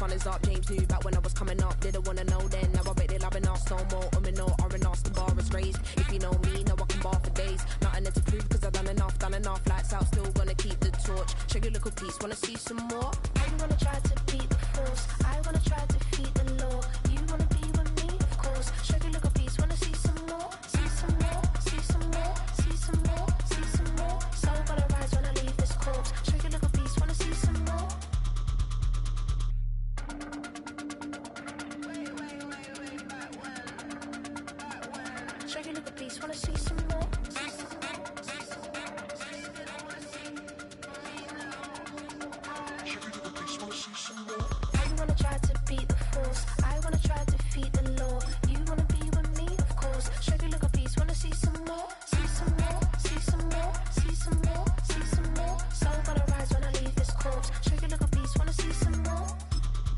sun is up. James knew back when I was coming up. Didn't wanna know then. Now I bet they're loving us. No more no R&R, the bar is raised. If you know me, know I can bar for days. Nothing there to prove cause I've done enough. Lights out, still gonna keep the torch. Shake your little piece, wanna see some more? I wanna try to beat the force. I wanna try to defeat the law. You wanna be with me, of course. Shake your little piece, wanna see some more? See some more, see some more, see some more, see some more. Soul gonna rise when I leave this corpse. Shake your little piece, wanna see some more? Shake your little piece, wanna see some more? I wanna try to beat the force. I wanna try to defeat the law. You wanna be with me, of course. Shake your little piece, wanna see some more? See some more, see some more, see some more, see some more. Soul gonna rise when I leave this corpse. Shake your little piece, wanna see some more?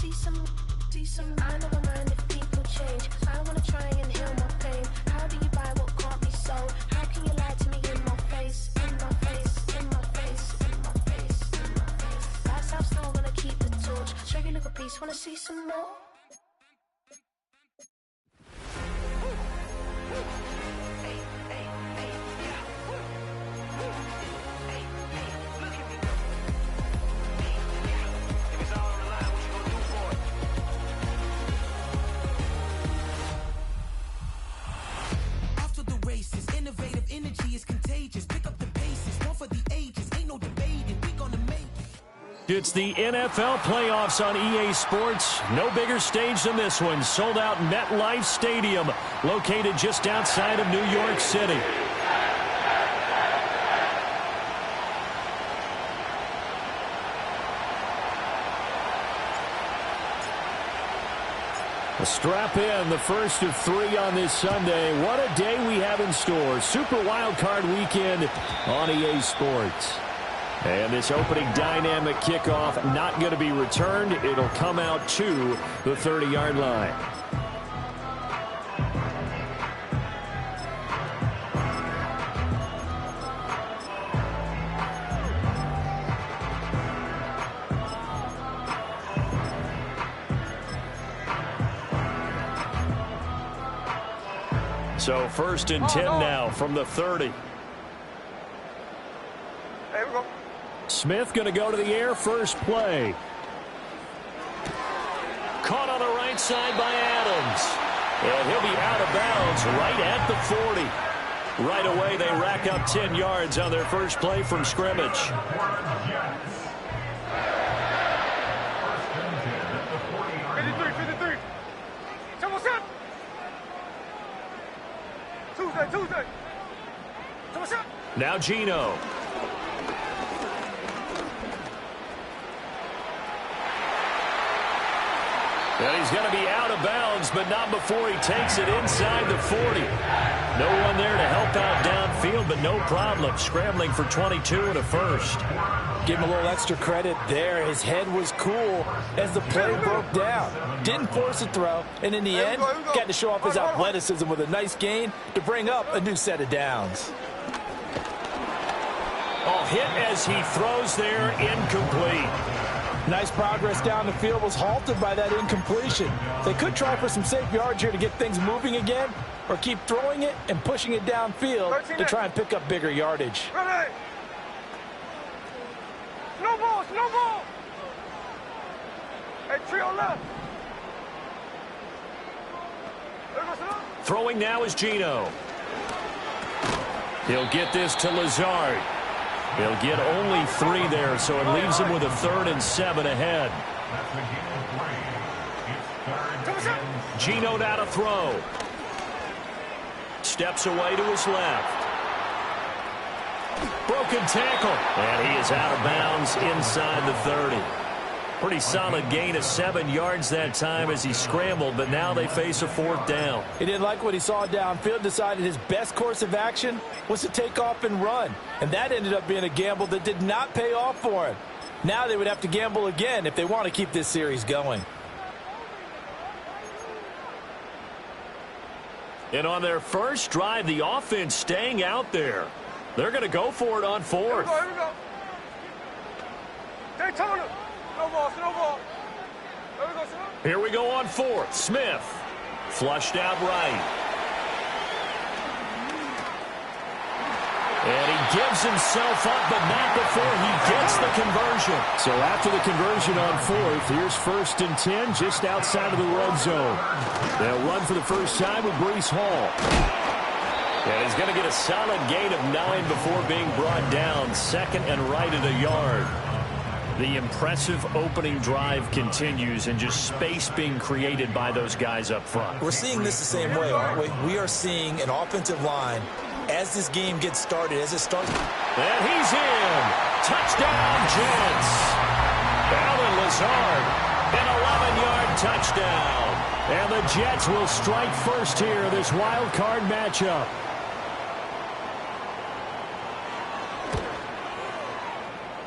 See some, see some. I never mind if people change. I wanna try and heal my pain. How do you buy what can't be sold? How can you lie to me in my face? In my face, in my face, in my face, in my face. That's how still gonna keep the torch. Shake your little piece, wanna see some more? After the races, innovative energy is contagious. Pick up the paces, one for the ages. Ain't no debating, we gonna make it. It's the NFL playoffs on EA Sports. No bigger stage than this one. Sold out MetLife Stadium, located just outside of New York City. Strap in, the first of 3 on this Sunday. What a day we have in store. Super Wild Card Weekend on EA Sports. And this opening dynamic kickoff not going to be returned. It'll come out to the 30-yard line. So 1st and 10 now from the 30. There we go. Smith going to go to the air, first play. Caught on the right side by Adams. And he'll be out of bounds right at the 40. Right away, they rack up 10 yards on their first play from scrimmage. Now Geno. And he's going to be out of bounds, but not before he takes it inside the 40. No one there to help out downfield, but no problem. Scrambling for 22 and a first. Give him a little extra credit there. His head was cool as the play broke down. Didn't force a throw, and in the end, got to show off his athleticism with a nice gain to bring up a new set of downs. Hit as he throws there, incomplete. Nice progress down the field, was halted by that incompletion. They could try for some safe yards here to get things moving again, or keep throwing it and pushing it downfield to try and pick up bigger yardage. Ready. Slow ball, slow ball. Hey, trio left. Throwing now is Geno. He'll get this to Lazard. He'll get only 3 there, so it leaves him with a 3rd and 7 ahead. Geno now to throw. Steps away to his left. Broken tackle. And he is out of bounds inside the 30. Pretty solid gain of 7 yards that time as he scrambled, but now they face a 4th down. He didn't like what he saw downfield, decided his best course of action was to take off and run. And that ended up being a gamble that did not pay off for him. Now they would have to gamble again if they want to keep this series going. And on their first drive, the offense staying out there. They're going to go for it on 4th. Here we go. Daytona. Snowball, snowball. Here we go on fourth. Smith flushed out right. And he gives himself up, but not before he gets the conversion. So after the conversion on fourth, here's 1st and 10 just outside of the red zone. They'll run for the first time with Breece Hall. And he's going to get a solid gain of 9 before being brought down. 2nd and right at a yard. The impressive opening drive continues, and just space being created by those guys up front. We're seeing this the same way, aren't we? We are seeing an offensive line as this game gets started, as it starts. And he's in. Touchdown, Jets. Allen Lazard, an 11-yard touchdown. And the Jets will strike first here in this wild card matchup.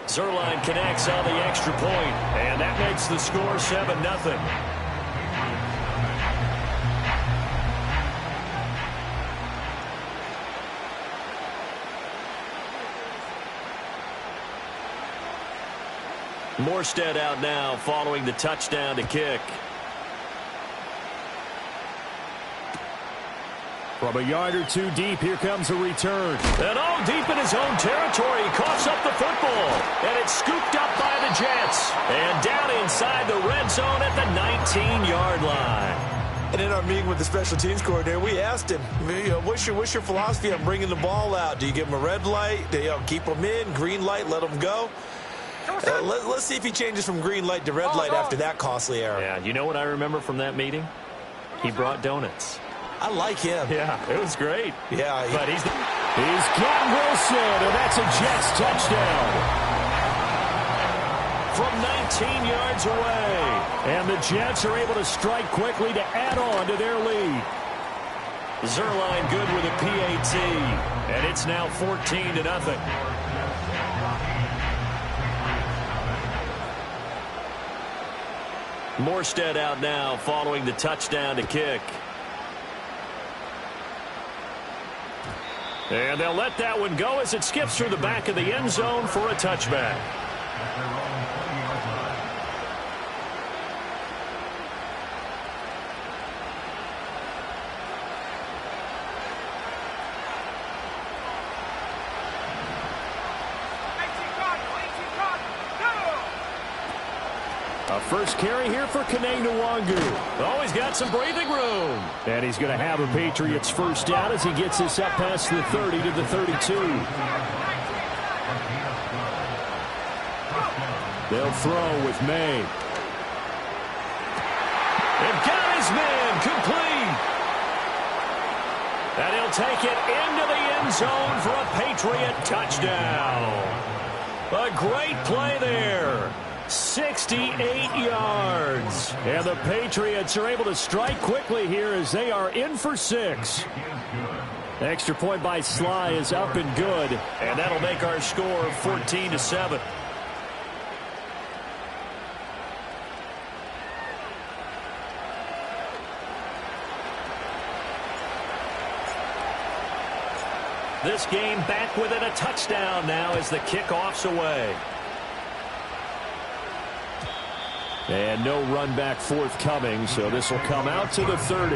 Zuerlein connects on the extra point, and that makes the score 7-0. Morstead out now following the touchdown to kick. From a yard or two deep, here comes a return. And all deep in his own territory, he coughs up the football. And it's scooped up by the Jets. And down inside the red zone at the 19-yard line. And in our meeting with the special teams coordinator, we asked him, what's your philosophy on bringing the ball out? Do you give him a red light? Do you keep him in? Green light, let him go? Let's see if he changes from green light to red light after that costly error. Yeah, you know what I remember from that meeting? He brought donuts. I like him. Yeah, it was great. Yeah. But he's got Wilson, and that's a Jets touchdown. From 19 yards away. And the Jets are able to strike quickly to add on to their lead. Zuerlein good with a PAT. And it's now 14-0. Morstead out now following the touchdown to kick. And they'll let that one go as it skips through the back of the end zone for a touchback. A first carry here for Kene Nwangu. Oh, he's got some breathing room. And he's going to have a Patriots first down as he gets this up past the 30 to the 32. They'll throw with May. And got his man complete. And he'll take it into the end zone for a Patriot touchdown. A great play there. 68 yards. And the Patriots are able to strike quickly here as they are in for 6. Extra point by Sly is up and good. And that'll make our score 14-7. This game back within a touchdown now as the kickoff's away. And no run back forthcoming, so this will come out to the 30.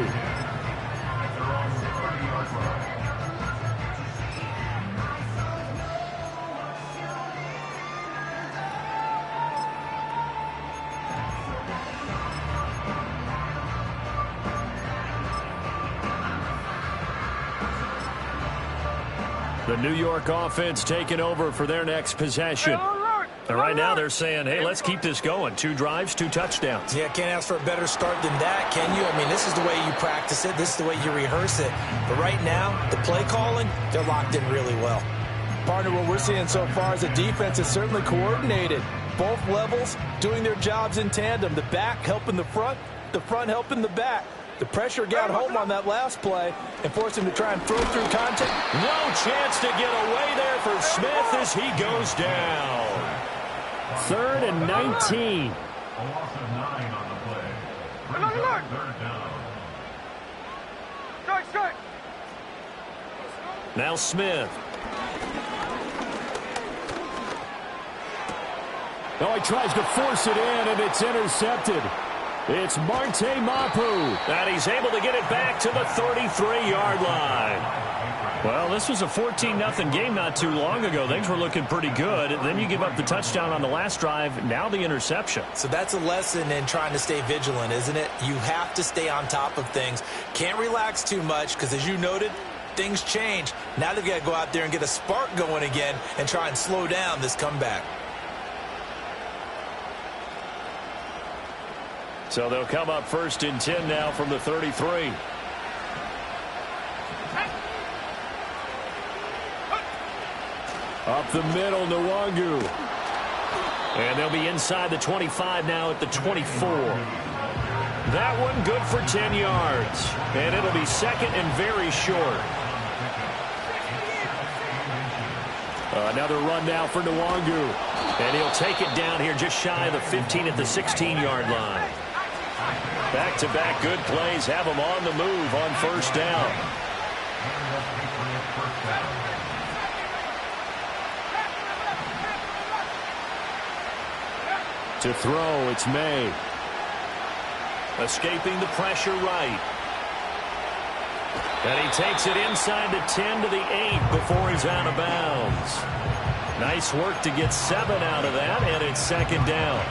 The New York offense taking over for their next possession. And right now they're saying, hey, let's keep this going. 2 drives, 2 touchdowns. Yeah, can't ask for a better start than that, can you? I mean, this is the way you practice it. This is the way you rehearse it. But right now, the play calling, they're locked in really well. Partner, what we're seeing so far is the defense is certainly coordinated. Both levels doing their jobs in tandem. The back helping the front helping the back. The pressure got home on that last play and forced him to try and throw through contact. No chance to get away there for Smith as he goes down. 3rd and 19. A loss of 9 on the play. Third down. Strike. Now Smith. Oh, he tries to force it in, and it's intercepted. It's Marte Mapu, and he's able to get it back to the 33-yard line. Well, this was a 14-0 game not too long ago. Things were looking pretty good. Then you give up the touchdown on the last drive. Now the interception. So that's a lesson in trying to stay vigilant, isn't it? You have to stay on top of things. Can't relax too much because, as you noted, things change. Now they've got to go out there and get a spark going again and try and slow down this comeback. So they'll come up 1st and 10 now from the 33. Up the middle, Nwangu. And they'll be inside the 25 now at the 24. That one good for 10 yards. And it'll be second and very short. Another run now for Nwangu. And he'll take it down here just shy of the 15 at the 16-yard line. Back-to-back good plays have them on the move on 1st down. To throw, it's May. Escaping the pressure right. And he takes it inside the 10 to the 8 before he's out of bounds. Nice work to get 7 out of that, and it's 2nd down.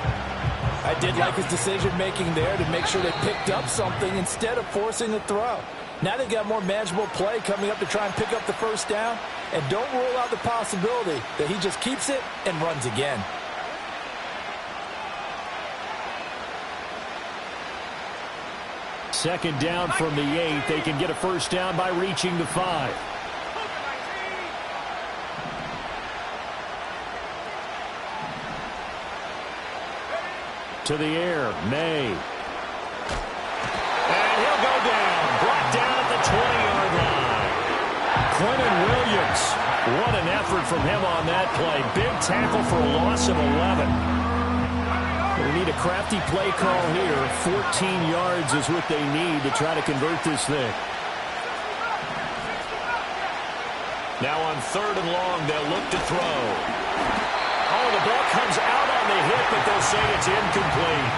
I did like his decision-making there to make sure they picked up something instead of forcing a throw. Now they've got more manageable play coming up to try and pick up the 1st down. And don't rule out the possibility that he just keeps it and runs again. Second down from the 8. They can get a 1st down by reaching the 5. To the air, May. And he'll go down. Brought down at the 20-yard line. Quentin Williams. What an effort from him on that play. Big tackle for a loss of 11. We need a crafty play call here. 14 yards is what they need to try to convert this thing. Now on 3rd and long, they'll look to throw. Oh, the ball comes out on the hit, but they'll say it's incomplete.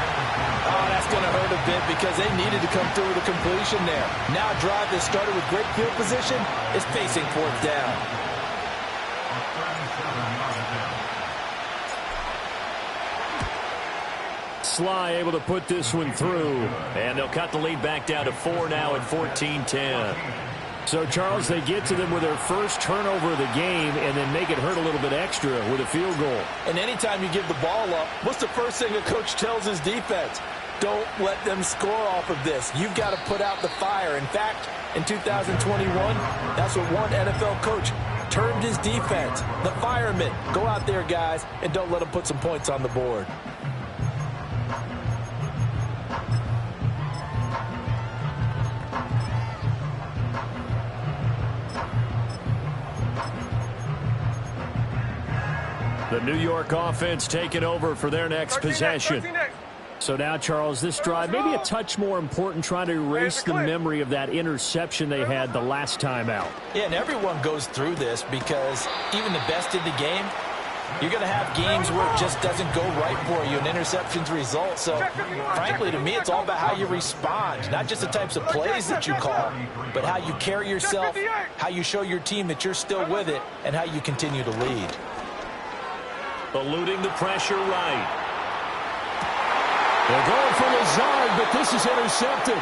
Oh, that's going to hurt a bit because they needed to come through with a completion there. Now a drive that started with great field position is facing 4th down. Sly able to put this one through, and they'll cut the lead back down to 4 now at 14-10. So, Charles, they get to them with their first turnover of the game and then make it hurt a little bit extra with a field goal. And anytime you give the ball up, what's the first thing a coach tells his defense? Don't let them score off of this. You've got to put out the fire. In fact, in 2021, that's what one NFL coach termed his defense. The firemen. Go out there, guys, and don't let them put some points on the board. The New York offense taking over for their next possession. So now, Charles, this drive maybe a touch more important, trying to erase the memory of that interception they had the last time out. Yeah, and everyone goes through this because even the best in the game, you're going to have games where it just doesn't go right for you, and interceptions result. So, frankly, to me, it's all about how you respond, not just the types of plays that you call, but how you carry yourself, how you show your team that you're still with it, and how you continue to lead. Eluding the pressure right. They're going for Lazard, but this is intercepted.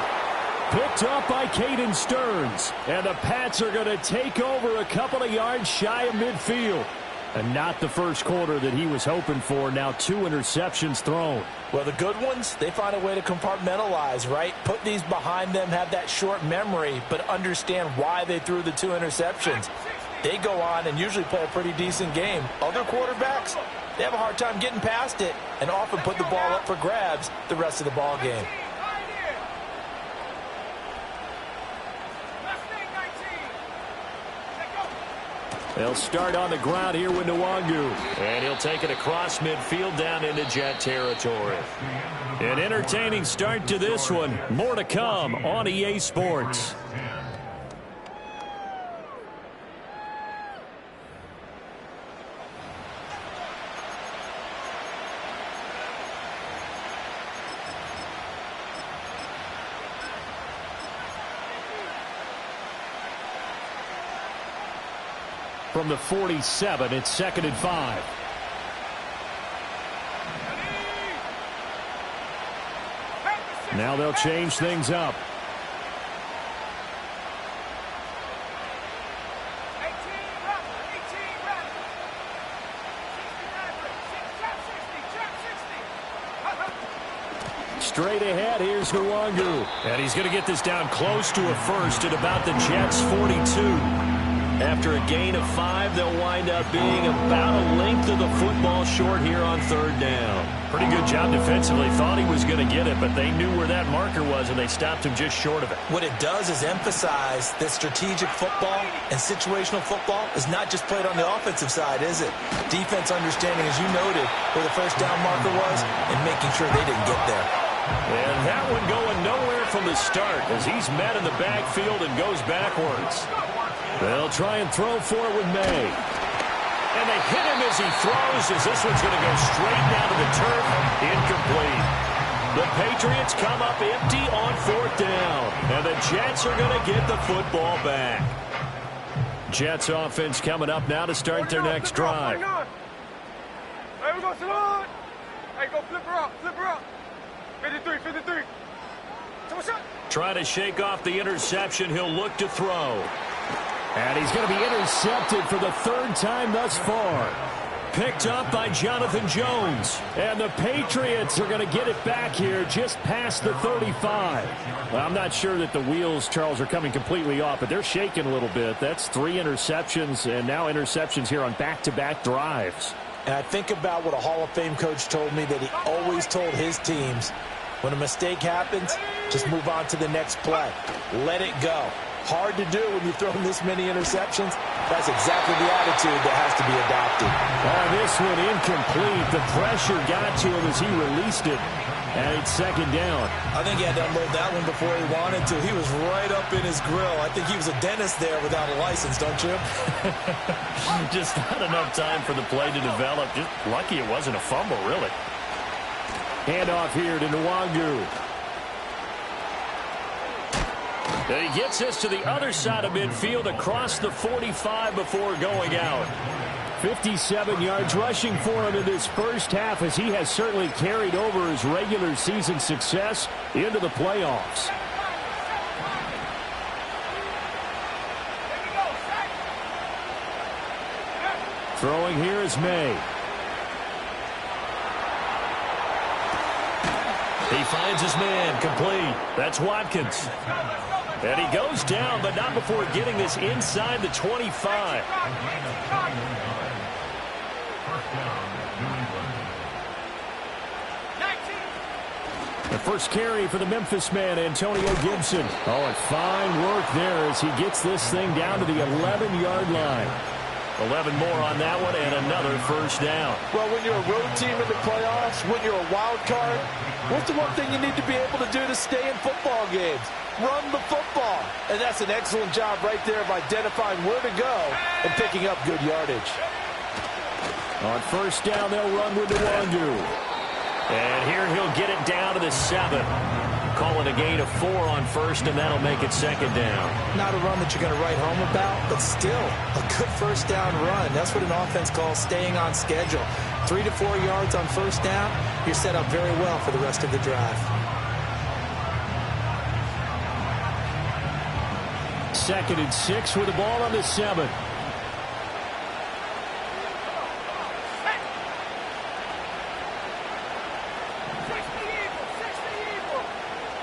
Picked up by Caden Stearns. And the Pats are going to take over a couple of yards shy of midfield. And not the first quarter that he was hoping for. Now 2 interceptions thrown. Well, the good ones, they find a way to compartmentalize, right? Put these behind them, have that short memory, but understand why they threw the 2 interceptions. They go on and usually play a pretty decent game. Other quarterbacks, they have a hard time getting past it and often put the ball up for grabs the rest of the ball game. They'll start on the ground here with Nwangu. And he'll take it across midfield down into Jet territory. An entertaining start to this one. More to come on EA Sports. from the 47. It's 2nd and 5. Now they'll change things up. Straight ahead, here's Nwangu. And he's going to get this down close to a first at about the Jets' 42. After a gain of 5, they'll wind up being about a length of the football short here on 3rd down. Pretty good job defensively. Thought he was going to get it, but they knew where that marker was, and they stopped him just short of it. What it does is emphasize that strategic football and situational football is not just played on the offensive side, is it? Defense understanding, as you noted, where the first down marker was and making sure they didn't get there. And that one going nowhere from the start as he's met in the backfield and goes backwards. They'll try and throw for it with May. And they hit him as he throws, as this one's going to go straight down to the turf. Incomplete. The Patriots come up empty on 4th down. And the Jets are going to get the football back. Jets offense coming up now to start their next drive. Hey, we go salute. Hey, go flip her up, flip her up. 53, 53. Try to shake off the interception. He'll look to throw. And he's going to be intercepted for the 3rd time thus far. Picked up by Jonathan Jones. And the Patriots are going to get it back here just past the 35. Well, I'm not sure that the wheels, Charles, are coming completely off, but they're shaking a little bit. That's 3 interceptions, and now interceptions here on back-to-back drives. And I think about what a Hall of Fame coach told me that he always told his teams, when a mistake happens, just move on to the next play. Let it go. Hard to do when you've thrown this many interceptions. That's exactly the attitude that has to be adopted. This one incomplete. The pressure got to him as he released it. And it's 2nd down. I think he had to unload that one before he wanted to. He was right up in his grill. I think he was a dentist there without a license, don't you? Just not enough time for the play to develop. Just lucky it wasn't a fumble, really. Handoff here to Nwangu. And he gets this to the other side of midfield across the 45 before going out. 57 yards rushing for him in this first half as he has certainly carried over his regular season success into the playoffs. Throwing here is May. He finds his man, complete. That's Watkins. And he goes down, but not before getting this inside the 25. The first carry for the Memphis man, Antonio Gibson. Oh, and fine work there as he gets this thing down to the 11-yard line. 11 more on that one and another first down. Well, when you're a road team in the playoffs, when you're a wild card, what's the one thing you need to be able to do to stay in football games? Run the football. And that's an excellent job right there of identifying where to go and picking up good yardage. On first down, they'll run with Nwangu. And here he'll get it down to the 7. Call it a gain of 4 on first, and that'll make it 2nd down. Not a run that you're going to write home about, but still a good first down run. That's what an offense calls staying on schedule. 3 to 4 yards on first down, you're set up very well for the rest of the drive. 2nd and 6 with the ball on the 7.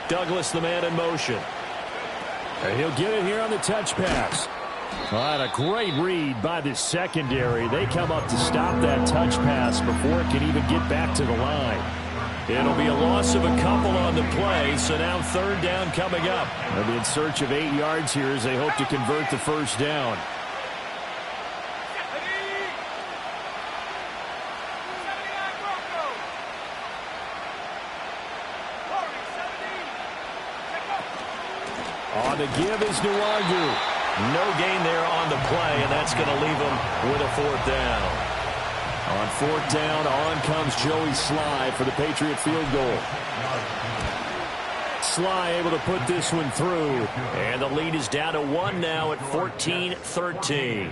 Douglas, the man in motion. And he'll get it here on the touch pass. And a great read by the secondary. They come up to stop that touch pass before it can even get back to the line. It'll be a loss of a couple on the play, so now 3rd down coming up. They'll be in search of 8 yards here as they hope to convert the first down. On the give is Nwangu. No gain there on the play, and that's going to leave him with a 4th down. On 4th down, on comes Joey Sly for the Patriot field goal. Sly able to put this one through, and the lead is down to 1 now at 14-13.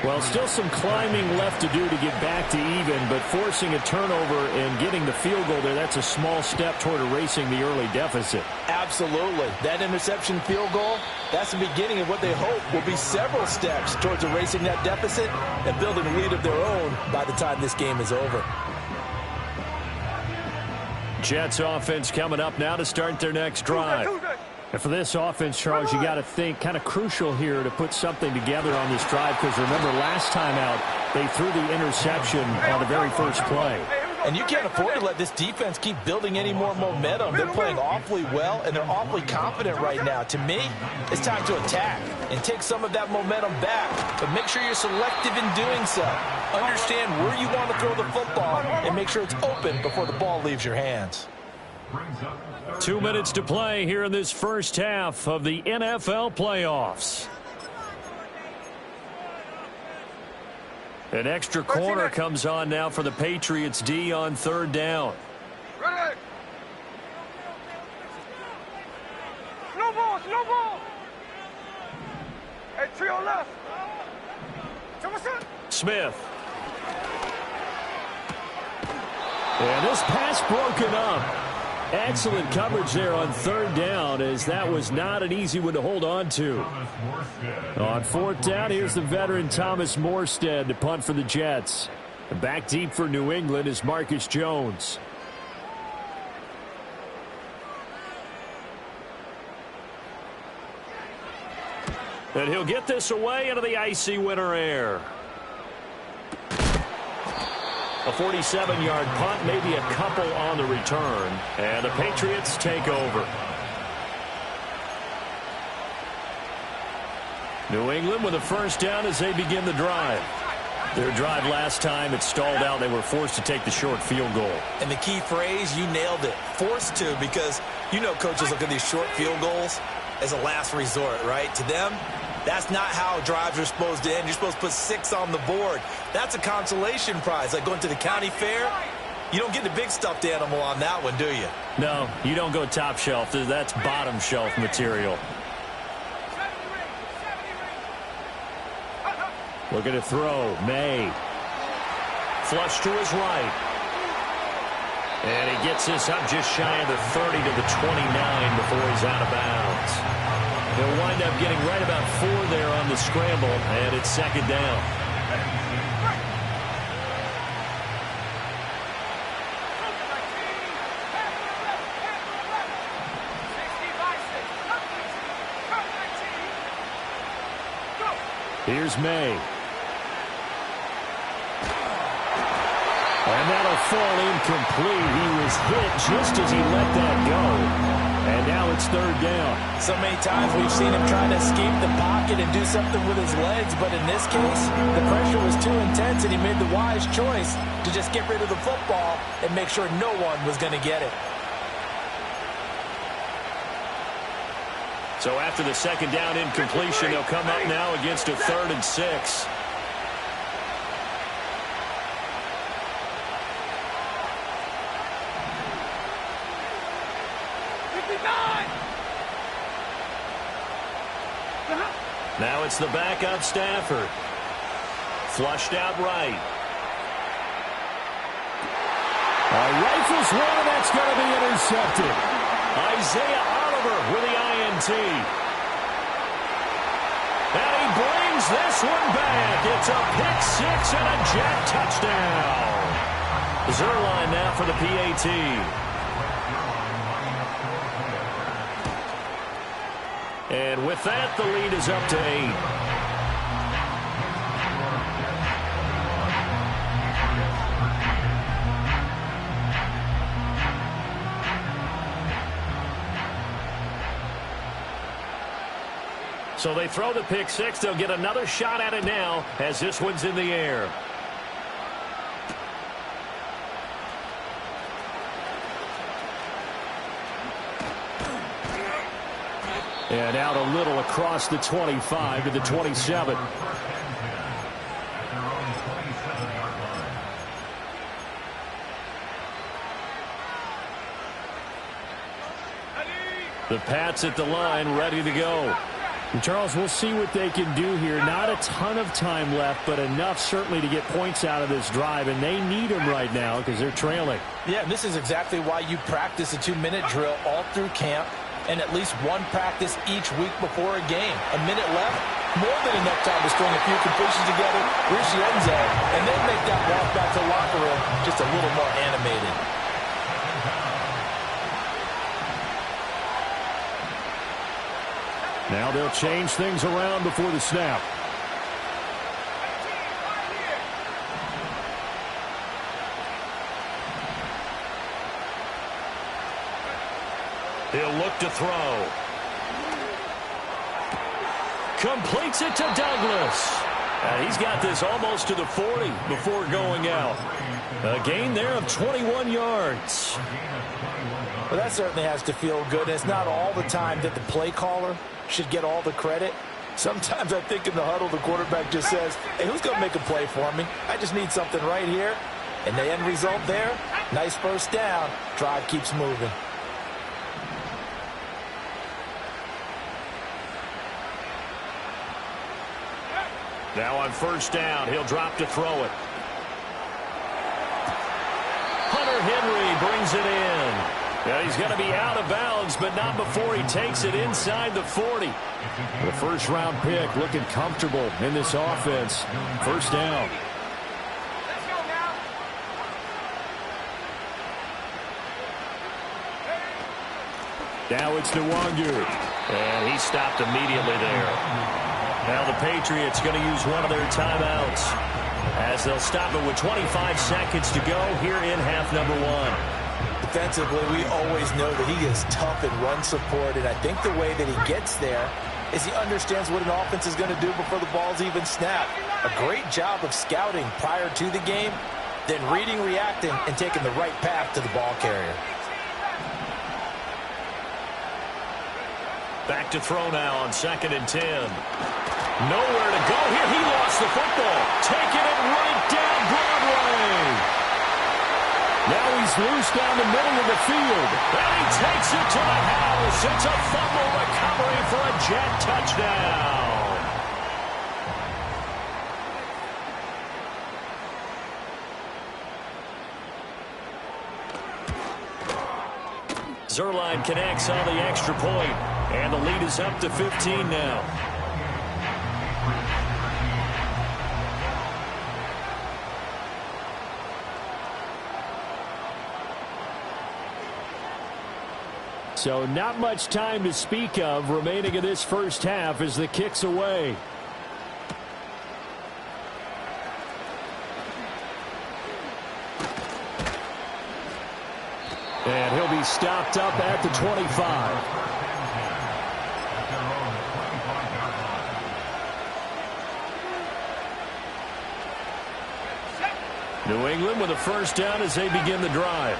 Well, still some climbing left to do to get back to even, but forcing a turnover and getting the field goal there, that's a small step toward erasing the early deficit. Absolutely. That interception field goal, that's the beginning of what they hope will be several steps towards erasing that deficit and building a lead of their own by the time this game is over. Jets offense coming up now to start their next drive. And for this offense, Charles, you got to think kind of crucial here to put something together on this drive, because remember last time out they threw the interception on the very first play. And you can't afford to let this defense keep building any more momentum. They're playing awfully well, and they're awfully confident right now. To me, it's time to attack and take some of that momentum back, but make sure you're selective in doing so. Understand where you want to throw the football and make sure it's open before the ball leaves your hands. 2 minutes to play here in this first half of the NFL playoffs. An extra corner comes on now for the Patriots D on third down. Ready. Slow ball, slow ball. Hey, to your left. Smith. And this pass broken up. Excellent coverage there on third down, as that was not an easy one to hold on to. On fourth down, here's the veteran Thomas Morstead to punt for the Jets. And back deep for New England is Marcus Jones. And he'll get this away into the icy winter air. A 47-yard punt, maybe a couple on the return. And the Patriots take over. New England with a first down as they begin the drive. Their drive last time, it stalled out. They were forced to take the short field goal. And the key phrase, you nailed it. Forced to, because you know coaches look at these short field goals as a last resort, right? To them, that's not how drives are supposed to end. You're supposed to put 6 on the board. That's a consolation prize. Like going to the county fair, you don't get the big stuffed animal on that one, do you? No, you don't go top shelf. That's bottom shelf material. Looking to throw. May. Flush to his right. And he gets this up just shy of the 30 to the 29 before he's out of bounds. He'll wind up getting right about 4 there on the scramble, and it's second down. Here's May. And that'll fall incomplete. He was hit just as he let that go. And now it's third down. So many times we've seen him trying to escape the pocket and do something with his legs, but in this case, the pressure was too intense, and he made the wise choice to just get rid of the football and make sure no one was going to get it. So after the second down incompletion, they'll come up now against a 3rd and 6. Now it's the backup Stafford. Flushed out right. Rifles one, and that's going to be intercepted. Isaiah Oliver with the INT. And he brings this one back. It's a pick 6 and a jet touchdown. Zuerlein now for the PAT. And with that, the lead is up to 8. So they throw the pick 6. They'll get another shot at it now as this one's in the air. And out a little across the 25 to the 27. The Pats at the line, ready to go. And Charles, we'll see what they can do here. Not a ton of time left, but enough certainly to get points out of this drive, and they need them right now because they're trailing. Yeah, this is exactly why you practice a 2-minute drill all through camp and at least one practice each week before a game. A minute left, more than enough time to string a few completions together, reach the end zone, and then make that walk back to the locker room just a little more animated. Now they'll change things around before the snap. He'll look to throw. Completes it to Douglas. And he's got this almost to the 40 before going out. A gain there of 21 yards. Well, that certainly has to feel good. It's not all the time that the play caller should get all the credit. Sometimes I think in the huddle, the quarterback just says, hey, who's going to make a play for me? I just need something right here. And the end result there, nice first down. Drive keeps moving. Now on first down, he'll drop to throw it. Hunter Henry brings it in. Yeah, he's going to be out of bounds, but not before he takes it inside the 40. The first-round pick looking comfortable in this offense. First down. Let's go now. Now it's Nwangu. And he stopped immediately there. Now the Patriots going to use one of their timeouts as they'll stop it with 25 seconds to go here in half number one. Defensively, we always know that he is tough in run support, and I think the way that he gets there is he understands what an offense is going to do before the ball's even snapped. A great job of scouting prior to the game, then reading, reacting, and taking the right path to the ball carrier. Back to throw now on 2nd and 10. Nowhere to go here. He lost the football. Taking it right down Broadway. Now he's loose down the middle of the field. And he takes it to the house. It's a fumble recovery for a Jet touchdown. Zuerlein connects on the extra point. And the lead is up to 15 now. So not much time to speak of remaining in this first half as the kick's away. And he'll be stopped up at the 25. New England with a first down as they begin the drive.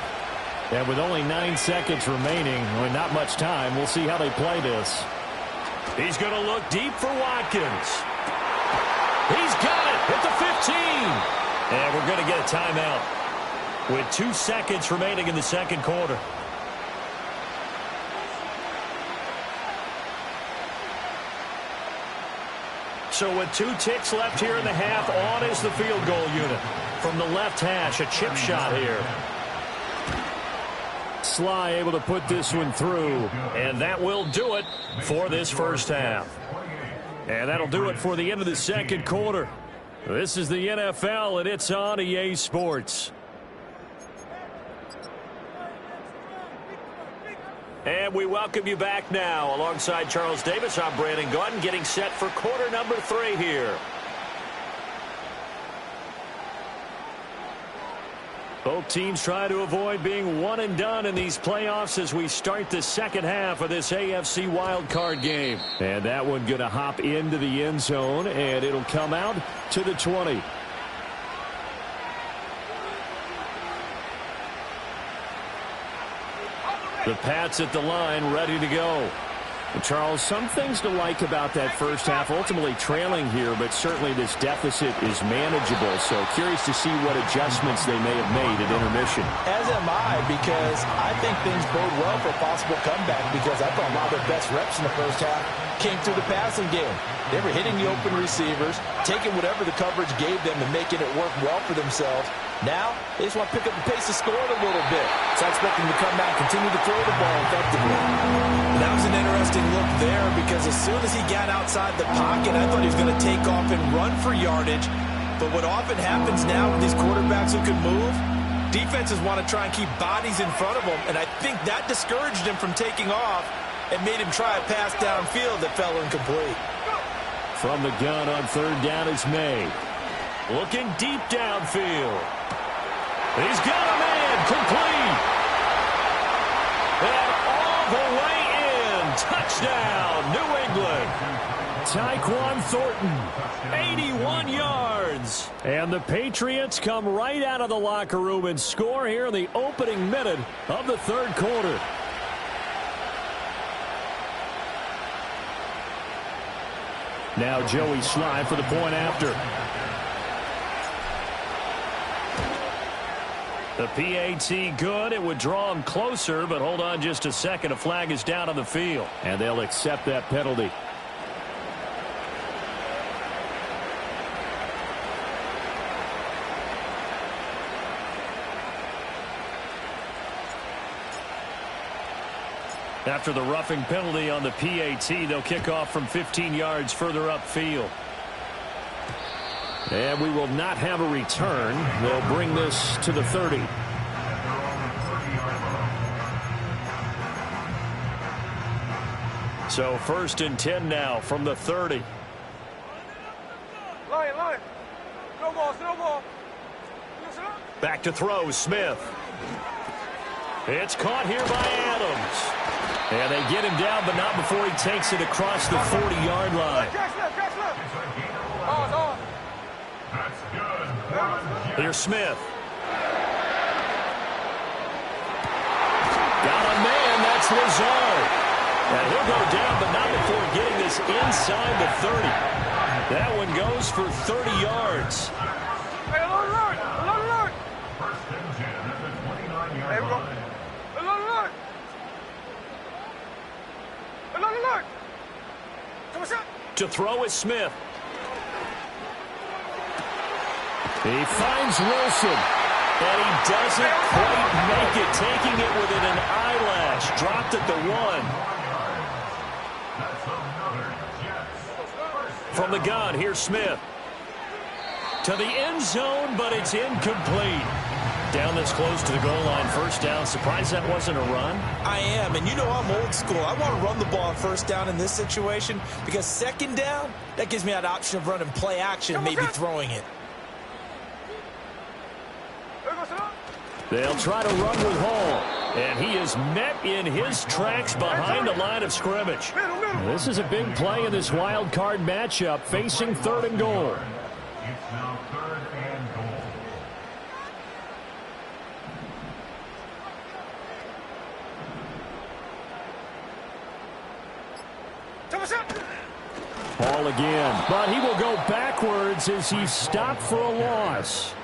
And with only 9 seconds remaining, with not much time, we'll see how they play this. He's going to look deep for Watkins. He's got it at the 15. And we're going to get a timeout with 2 seconds remaining in the second quarter. So with 2 ticks left here in the half, on is the field goal unit. From the left hash, a chip shot here. Sly able to put this one through, and that will do it for this first half. And that'll do it for the end of the second quarter. This is the NFL, and it's on EA Sports. And we welcome you back now. Alongside Charles Davis, I'm Brandon Gaudin, getting set for quarter number 3 here. Both teams try to avoid being one and done in these playoffs as we start the second half of this AFC wildcard game. And that one going to hop into the end zone, and it'll come out to the 20. The Pats at the line, ready to go. Charles, some things to like about that first half. Ultimately trailing here, but certainly this deficit is manageable. So curious to see what adjustments they may have made at intermission. As am I, because I think things bode well for a possible comeback, because I thought a lot of their best reps in the first half came through the passing game. They were hitting the open receivers, taking whatever the coverage gave them and making it work well for themselves. Now, they just want to pick up the pace of scoring a little bit. So I expect them to come back, continue to throw the ball effectively. That was an interesting look there, because as soon as he got outside the pocket, I thought he was going to take off and run for yardage. But what often happens now with these quarterbacks who can move, defenses want to try and keep bodies in front of them, and I think that discouraged him from taking off and made him try a pass downfield that fell incomplete. From the gun on third down is May. Looking deep downfield. He's got a man complete. And all the way in. Touchdown, New England. Tyquan Thornton, 81 yards. And the Patriots come right out of the locker room and score here in the opening minute of the third quarter. Now Joey Slye for the point after. The PAT good. It would draw him closer, but hold on just a second. A flag is down on the field, and they'll accept that penalty. After the roughing penalty on the PAT, they'll kick off from 15 yards further upfield. And we will not have a return. They'll bring this to the 30. So 1st and 10 now from the 30. Line. No ball. Back to throw, Smith. It's caught here by Adams. And they get him down, but not before he takes it across the 40-yard line. Catch left. Here's Smith. Got a man, that's Lazard. And he'll go down, but not before getting this inside the 30. That one goes for 30 yards. Hey, alert! First and 10 at the 29-yard Hey, line. Alert! Come on, To throw is Smith. He finds Wilson, and he doesn't quite make it, taking it within an eyelash. Dropped at the 1. From the gun, here's Smith. To the end zone, but it's incomplete. Down this close to the goal line, first down. Surprised that wasn't a run? I am, and you know I'm old school. I want to run the ball on first down in this situation, because second down, that gives me that option of running play action, maybe throwing it. They'll try to run with Hall, and he is met in his tracks behind the line of scrimmage. This is a big play in this wild card matchup, facing 3rd and goal. It's now 3rd and goal. Hall again, but he will go backwards as he's stopped for a loss.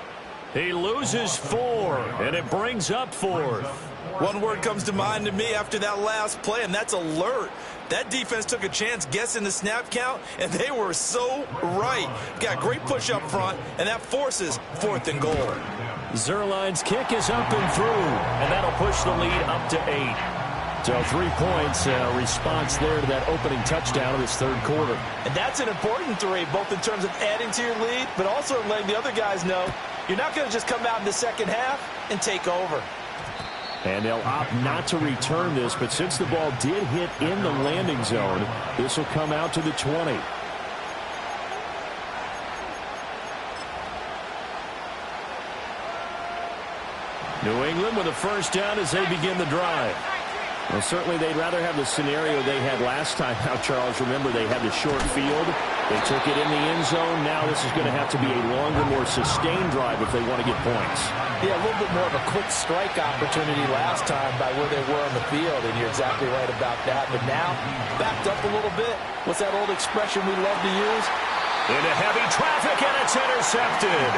He loses 4, and it brings up 4th. One word comes to mind to me after that last play, and that's alert. That defense took a chance guessing the snap count, and they were so right. Got great push up front, and that forces 4th and goal. Zuerlein's kick is up and through, and that'll push the lead up to 8. So 3 points, response there to that opening touchdown of this third quarter. And that's an important 3, both in terms of adding to your lead, but also letting the other guys know you're not going to just come out in the second half and take over. And they'll opt not to return this, but since the ball did hit in the landing zone, this will come out to the 20. New England with a first down as they begin the drive. Well, certainly they'd rather have the scenario they had last time out, Charles. Remember, they had the short field. They took it in the end zone. Now this is going to have to be a longer, more sustained drive if they want to get points. Yeah, a little bit more of a quick strike opportunity last time by where they were on the field, and you're exactly right about that. But now, backed up a little bit. What's that old expression we love to use? Into heavy traffic, and it's intercepted.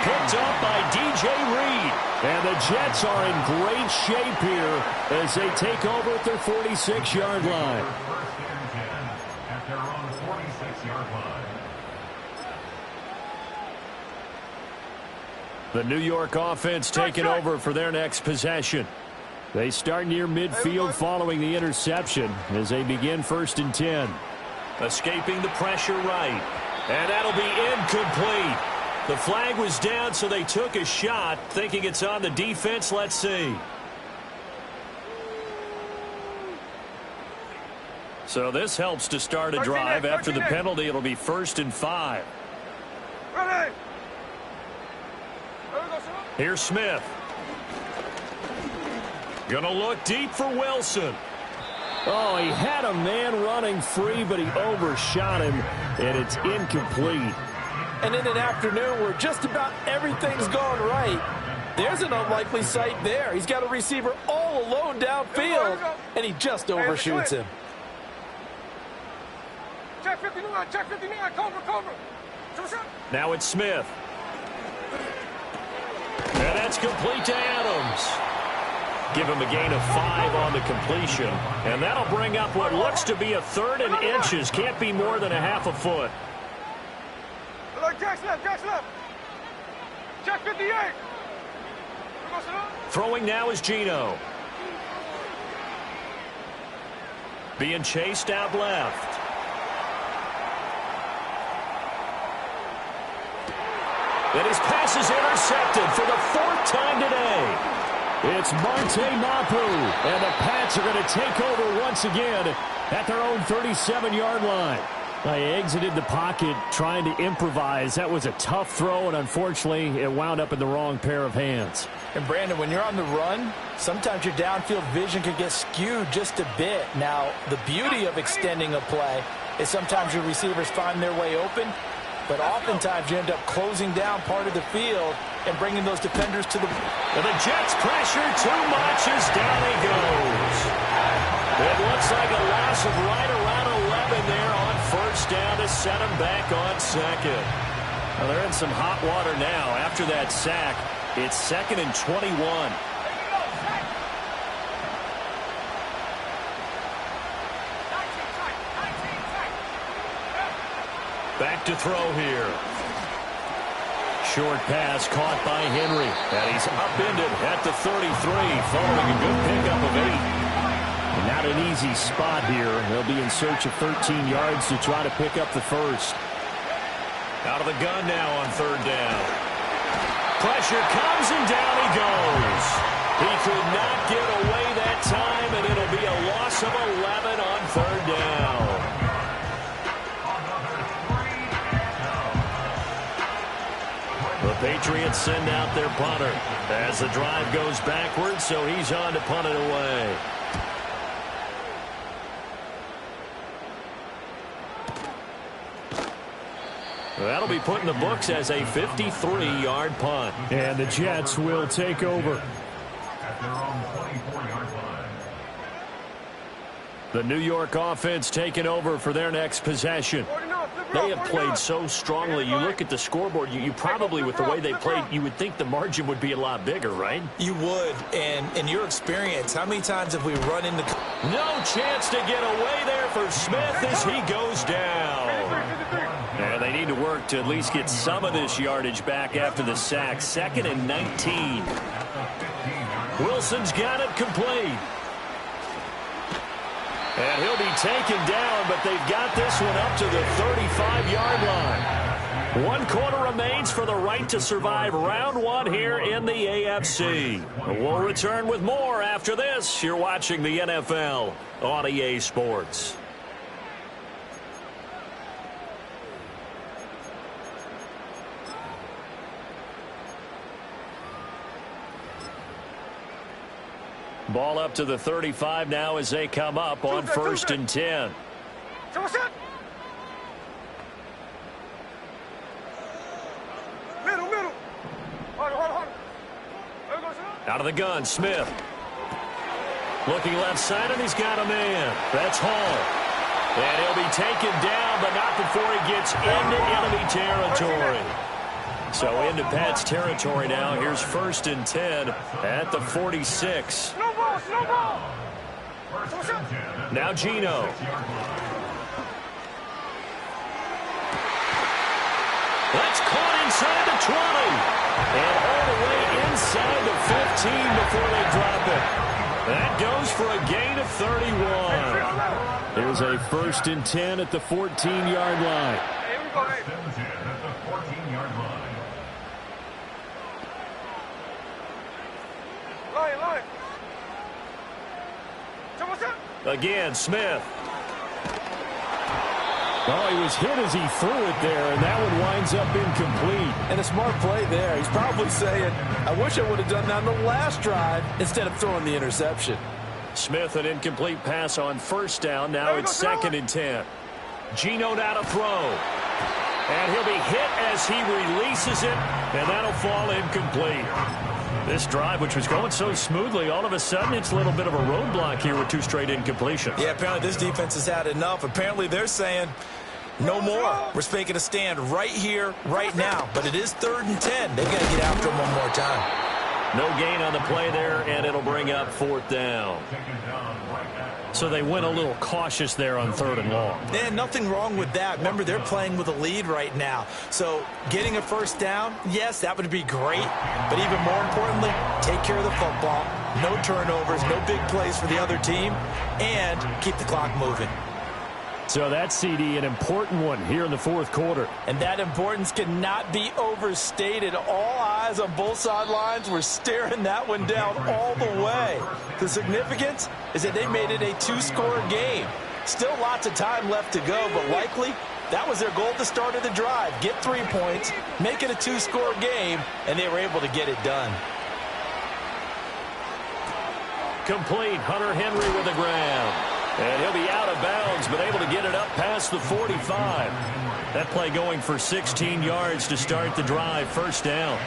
Picked up by DJ Reed. And the Jets are in great shape here as they take over at their 46-yard line. At their own 46-yard line. The New York offense taking over for their next possession. They start near midfield following the interception as they begin 1st and 10. Escaping the pressure right. And that'll be incomplete. The flag was down, so they took a shot, thinking it's on the defense. Let's see. So this helps to start a drive. After the penalty, it'll be 1st and 5. Here's Smith. Gonna look deep for Wilson. Oh, he had a man running free, but he overshot him, and it's incomplete. And in an afternoon where just about everything's gone right, there's an unlikely sight there. He's got a receiver all alone downfield, and he just overshoots him. Check 59, check 59, cover. Now it's Smith. And that's complete to Adams. Give him a gain of 5 on the completion. And that'll bring up what looks to be a 3rd and inches. Can't be more than a half a foot. Jack's left. Check 58. Throwing now is Geno. Being chased out left. And his pass is intercepted for the 4th time today. It's Marte Mapu, and the Pats are going to take over once again at their own 37-yard line. They exited the pocket trying to improvise. That was a tough throw, and unfortunately, it wound up in the wrong pair of hands. And, Brandon, when you're on the run, sometimes your downfield vision can get skewed just a bit. Now, the beauty of extending a play is sometimes your receivers find their way open, but oftentimes you end up closing down part of the field and bringing those defenders to the... And the Jets pressure too much as down he goes. It looks like a loss of right around 11 there on 1st down to set him back on 2nd. Well, they're in some hot water now. After that sack, it's 2nd and 21. Back to throw here. Short pass caught by Henry. And he's upended at the 33 following a good pickup of 8. And not an easy spot here. They'll be in search of 13 yards to try to pick up the 1st. Out of the gun now on 3rd down. Pressure comes and down he goes. He could not get away that time, and it'll be a loss of 11 on 3rd down. The Patriots send out their punter as the drive goes backwards, so he's on to punt it away. That'll be put in the books as a 53-yard punt. And the Jets will take over. At their own 24-yard line. The New York offense taking over for their next possession. They have played so strongly. You look at the scoreboard, you probably, with the way they played, you would think the margin would be a lot bigger, right? You would. And in your experience, how many times have we run into... No chance to get away there for Smith as he goes down. And they need to work to at least get some of this yardage back after the sack. 2nd and 19. Wilson's got it complete. And he'll be taken down, but they've got this one up to the 35-yard line. 1 quarter remains for the right to survive round 1 here in the AFC. We'll return with more after this. You're watching the NFL on EA Sports. Ball up to the 35 now as they come up on 1st and 10. Out of the gun, Smith. Looking left side, and he's got a man. That's Hall. And he'll be taken down, but not before he gets into enemy territory. So into Pat's territory now. Here's 1st and 10 at the 46. Snowball! Now Gino. That's caught inside the 20. And all the way inside the 15 before they drop it. That goes for a gain of 31. Here's a 1st and 10 at the 14-yard line. Here we go, hey. At the 14-yard line. Line. Again, Smith. Oh, he was hit as he threw it there, and that one winds up incomplete. And a smart play there. He's probably saying, I wish I would have done that on the last drive instead of throwing the interception. Smith, an incomplete pass on 1st down. Now it's 2nd and 10. Gino now to throw. And he'll be hit as he releases it, and that'll fall incomplete. This drive, which was going so smoothly, all of a sudden it's a little bit of a roadblock here with 2 straight incompletions. Yeah, apparently this defense has had enough. Apparently they're saying, no more. We're making a stand right here, right now. But it is 3rd and 10. They've got to get after him one more time. No gain on the play there, and it'll bring up 4th down. So they went a little cautious there on 3rd and long. And nothing wrong with that. Remember, they're playing with a lead right now. So getting a 1st down, yes, that would be great. But even more importantly, take care of the football. No turnovers, no big plays for the other team, and keep the clock moving. So that's, CD, an important one here in the 4th quarter. And that importance cannot be overstated. All eyes on both sidelines were staring that one down all the way. The significance is that they made it a 2-score game. Still lots of time left to go, but likely that was their goal at the start of the drive. Get 3 points, make it a 2-score game, and they were able to get it done. Complete. Hunter Henry with the grab. And he'll be out of bounds, but able to get it up past the 45. That play going for 16 yards to start the drive. 1st down.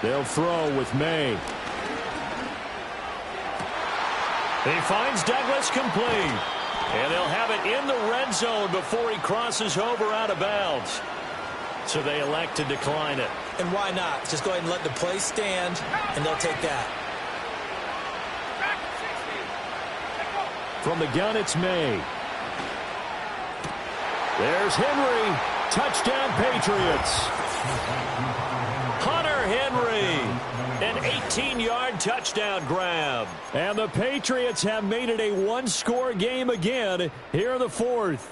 They'll throw with May. He finds Douglas complete. And they'll have it in the red zone before he crosses over out of bounds. So they elect to decline it. And why not? Just go ahead and let the play stand, and they'll take that. From the gun, it's May. There's Henry. Touchdown, Patriots. Hunter Henry. An 18-yard touchdown grab. And the Patriots have made it a 1-score game again here in the 4th.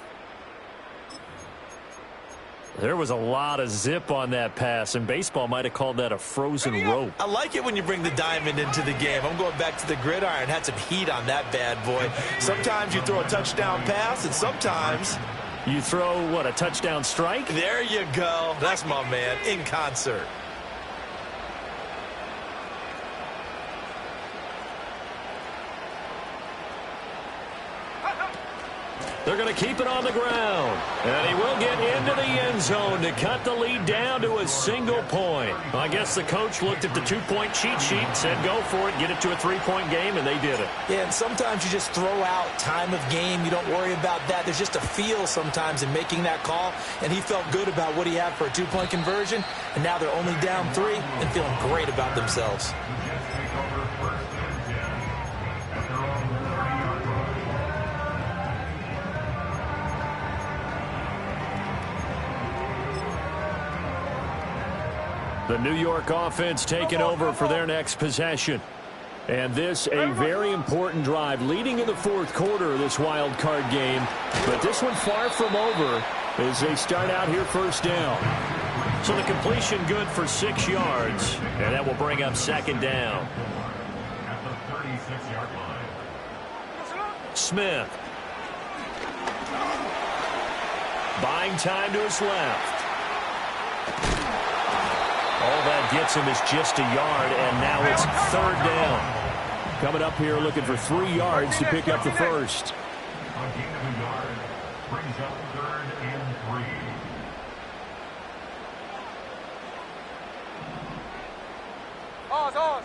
There was a lot of zip on that pass, and baseball might have called that a frozen rope. I like it when you bring the diamond into the game. I'm going back to the gridiron. Had some heat on that bad boy. Sometimes you throw a touchdown pass, and sometimes you throw, what, a touchdown strike? There you go. That's my man, in concert. They're going to keep it on the ground. And he will get into the end zone to cut the lead down to a single point. I guess the coach looked at the 2-point cheat sheet, said go for it, get it to a 3-point game, and they did it. Yeah, and sometimes you just throw out time of game. You don't worry about that. There's just a feel sometimes in making that call, and he felt good about what he had for a 2-point conversion, and now they're only down 3 and feeling great about themselves. The New York offense taking over for their next possession. And this a very important drive leading in the 4th quarter of this wild card game. But this one far from over as they start out here 1st down. So the completion good for 6 yards. And that will bring up 2nd down. At the 36-yard line. Smith. Buying time to his left. All that gets him is just a yard, and now it's 3rd down. coming up here looking for 3 yards to pick up the first. A gain of a yard brings up 3rd and 3. Ours.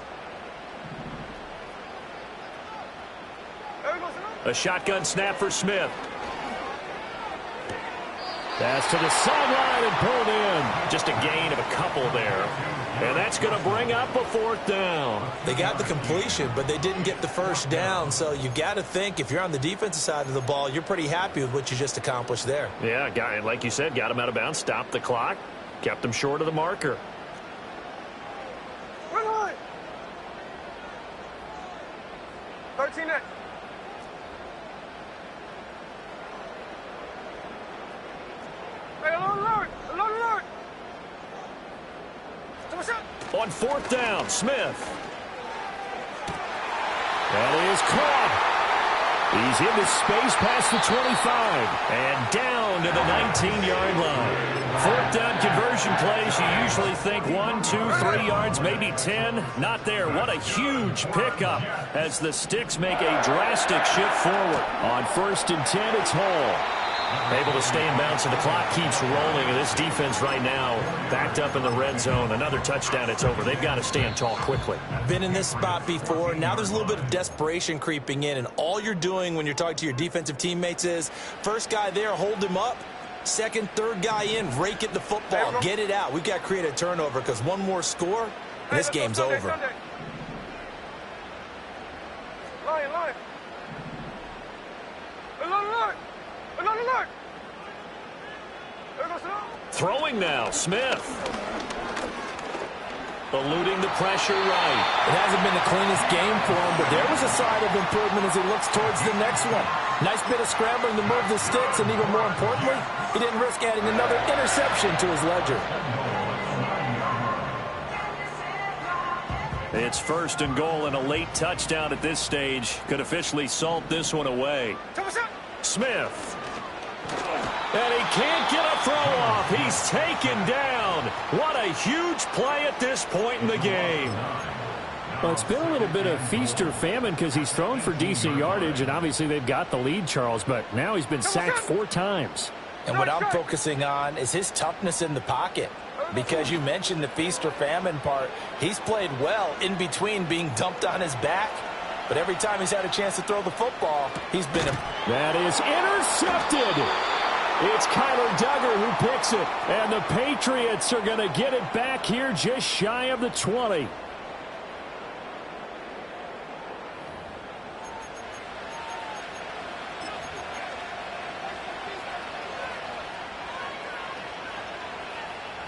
A shotgun snap for Smith. Pass to the sideline and pulled in. Just a gain of a couple there. And that's going to bring up a 4th down. They got the completion, but they didn't get the first down. So you got to think if you're on the defensive side of the ball, you're pretty happy with what you just accomplished there. Yeah, like you said, got him out of bounds, stopped the clock, kept him short of the marker. Run high. 13 next. Hey, alert. On 4th down, Smith. That is caught. He's into space past the 25 and down to the 19-yard line. 4th down conversion plays, you usually think 1, 2, 3 yards, maybe 10. Not there. What a huge pickup as the Sticks make a drastic shift forward. On 1st and 10, it's Hall. Able to stay in bounds, and the clock keeps rolling. And this defense right now backed up in the red zone. Another touchdown, it's over. They've got to stand tall quickly. Been in this spot before. Now there's a little bit of desperation creeping in, and all you're doing when you're talking to your defensive teammates is first guy there, hold him up. Second, third guy in, rake at the football. Get it out. We've got to create a turnover because one more score, and this game's over. Line. Alert. Throwing now, Smith. Eluding the pressure right. It hasn't been the cleanest game for him, but there was a sign of improvement as he looks towards the next one. Nice bit of scrambling to move the sticks, and even more importantly, he didn't risk adding another interception to his ledger. It's 1st and goal, and a late touchdown at this stage could officially salt this one away. Smith. And he can't get a throw off. He's taken down. What a huge play at this point in the game. Well, it's been a little bit of feast or famine because he's thrown for decent yardage, and obviously they've got the lead, Charles, but now he's been sacked 4 times. And what I'm focusing on is his toughness in the pocket. Because you mentioned the feast or famine part. He's played well in between being dumped on his back. But every time he's had a chance to throw the football, he's been... That is intercepted. It's Kyler Duggar who picks it. And the Patriots are going to get it back here just shy of the 20.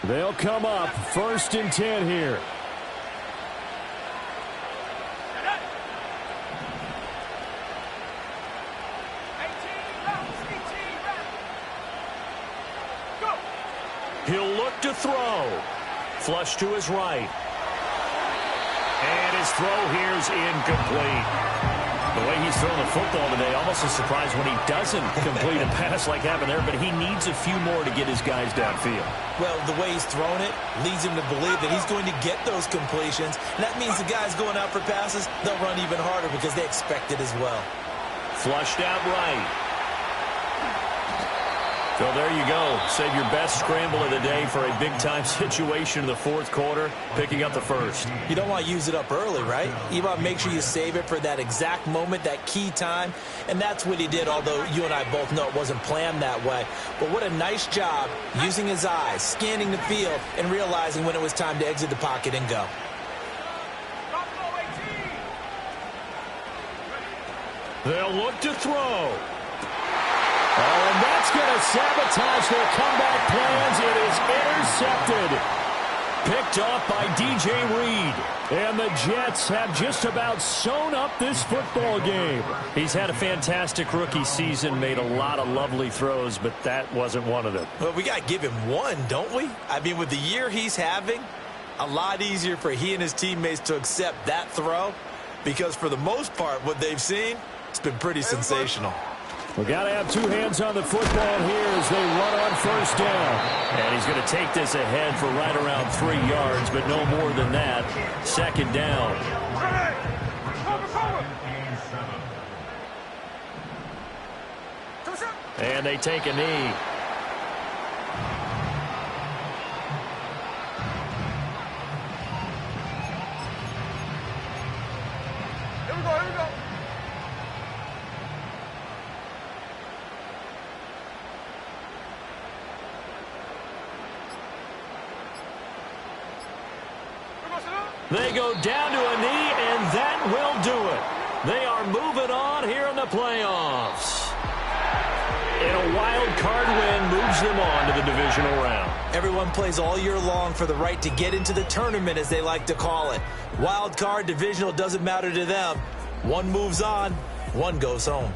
They'll come up 1st and 10 here. He'll look to throw. Flush to his right. And his throw here's incomplete. The way he's thrown the football today, almost a surprise when he doesn't complete a pass like happened there, but he needs a few more to get his guys downfield. Well, the way he's thrown it leads him to believe that he's going to get those completions. And that means the guys going out for passes, they'll run even harder because they expect it as well. Flushed out right. So there you go. Save your best scramble of the day for a big-time situation in the 4th quarter, picking up the first. You don't want to use it up early, right? You want to make sure you save it for that exact moment, that key time. And that's what he did, although you and I both know it wasn't planned that way. But what a nice job using his eyes, scanning the field, and realizing when it was time to exit the pocket and go. They'll look to throw. Oh, and that's going to sabotage their comeback plans. It is intercepted. Picked off by DJ Reed. And the Jets have just about sewn up this football game. He's had a fantastic rookie season, made a lot of lovely throws, but that wasn't one of them. Well, we got to give him one, don't we? I mean, with the year he's having, a lot easier for he and his teammates to accept that throw because for the most part, what they've seen, it's been pretty sensational. We got to have 2 hands on the football here as they run on 1st down. And he's going to take this ahead for right around 3 yards, but no more than that. 2nd down. And they take a knee. Here we go, here we go. They go down to a knee, and that will do it. They are moving on here in the playoffs. And a wild card win moves them on to the divisional round. Everyone plays all year long for the right to get into the tournament, as they like to call it. Wild card, divisional, doesn't matter to them. One moves on, one goes home.